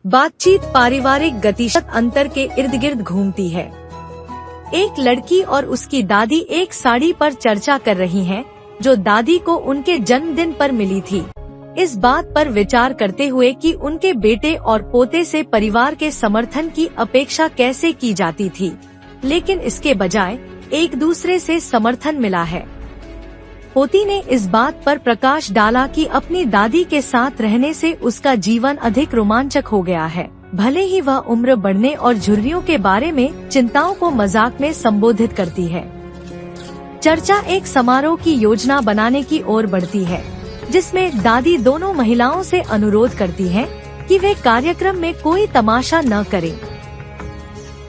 बातचीत पारिवारिक गतिशील अंतर के इर्द गिर्द घूमती है। एक लड़की और उसकी दादी एक साड़ी पर चर्चा कर रही हैं, जो दादी को उनके जन्मदिन पर मिली थी। इस बात पर विचार करते हुए कि उनके बेटे और पोते से परिवार के समर्थन की अपेक्षा कैसे की जाती थी, लेकिन इसके बजाय एक दूसरे से समर्थन मिला है। पोती ने इस बात पर प्रकाश डाला कि अपनी दादी के साथ रहने से उसका जीवन अधिक रोमांचक हो गया है, भले ही वह उम्र बढ़ने और झुर्रियों के बारे में चिंताओं को मजाक में संबोधित करती है। चर्चा एक समारोह की योजना बनाने की ओर बढ़ती है, जिसमें दादी दोनों महिलाओं से अनुरोध करती हैं कि वे कार्यक्रम में कोई तमाशा न करें।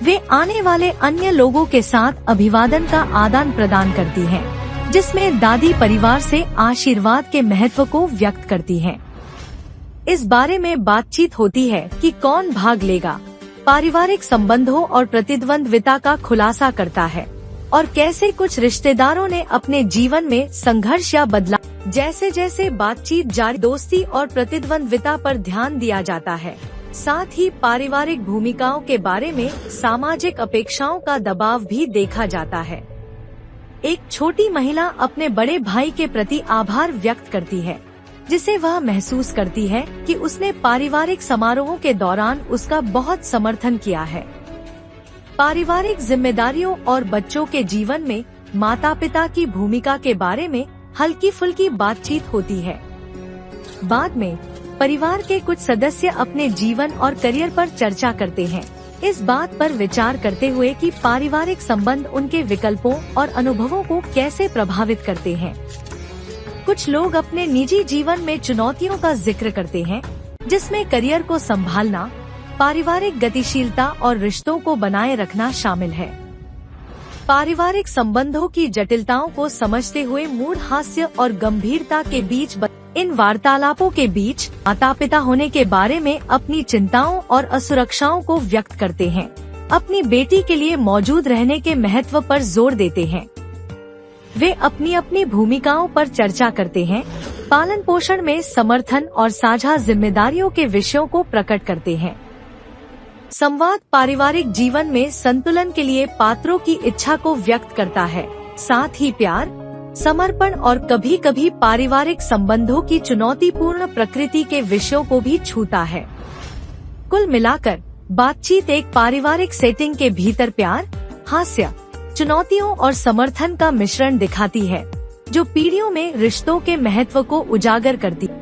वे आने वाले अन्य लोगों के साथ अभिवादन का आदान प्रदान करती हैं, जिसमें दादी परिवार से आशीर्वाद के महत्व को व्यक्त करती हैं। इस बारे में बातचीत होती है कि कौन भाग लेगा, पारिवारिक संबंधों और प्रतिद्वंद्विता का खुलासा करता है, और कैसे कुछ रिश्तेदारों ने अपने जीवन में संघर्ष या बदलाव। जैसे जैसे बातचीत जारी दोस्ती और प्रतिद्वंद्विता पर ध्यान दिया जाता है, साथ ही पारिवारिक भूमिकाओं के बारे में सामाजिक अपेक्षाओं का दबाव भी देखा जाता है। एक छोटी महिला अपने बड़े भाई के प्रति आभार व्यक्त करती है, जिसे वह महसूस करती है कि उसने पारिवारिक समारोहों के दौरान उसका बहुत समर्थन किया है। पारिवारिक जिम्मेदारियों और बच्चों के जीवन में माता पिता की भूमिका के बारे में हल्की फुल्की बातचीत होती है। बाद में परिवार के कुछ सदस्य अपने जीवन और करियर पर चर्चा करते हैं, इस बात पर विचार करते हुए कि पारिवारिक संबंध उनके विकल्पों और अनुभवों को कैसे प्रभावित करते हैं। कुछ लोग अपने निजी जीवन में चुनौतियों का जिक्र करते हैं, जिसमें करियर को संभालना, पारिवारिक गतिशीलता और रिश्तों को बनाए रखना शामिल है। पारिवारिक संबंधों की जटिलताओं को समझते हुए मूड हास्य और गंभीरता के बीच इन वार्तालापों के बीच माता पिता होने के बारे में अपनी चिंताओं और असुरक्षाओं को व्यक्त करते हैं, अपनी बेटी के लिए मौजूद रहने के महत्व पर जोर देते हैं। वे अपनी अपनी भूमिकाओं पर चर्चा करते हैं, पालन पोषण में समर्थन और साझा जिम्मेदारियों के विषयों को प्रकट करते हैं। संवाद पारिवारिक जीवन में संतुलन के लिए पात्रों की इच्छा को व्यक्त करता है, साथ ही प्यार, समर्पण और कभी कभी पारिवारिक संबंधों की चुनौतीपूर्ण प्रकृति के विषयों को भी छूता है। कुल मिलाकर बातचीत एक पारिवारिक सेटिंग के भीतर प्यार, हास्य, चुनौतियों और समर्थन का मिश्रण दिखाती है, जो पीढ़ियों में रिश्तों के महत्व को उजागर करती है।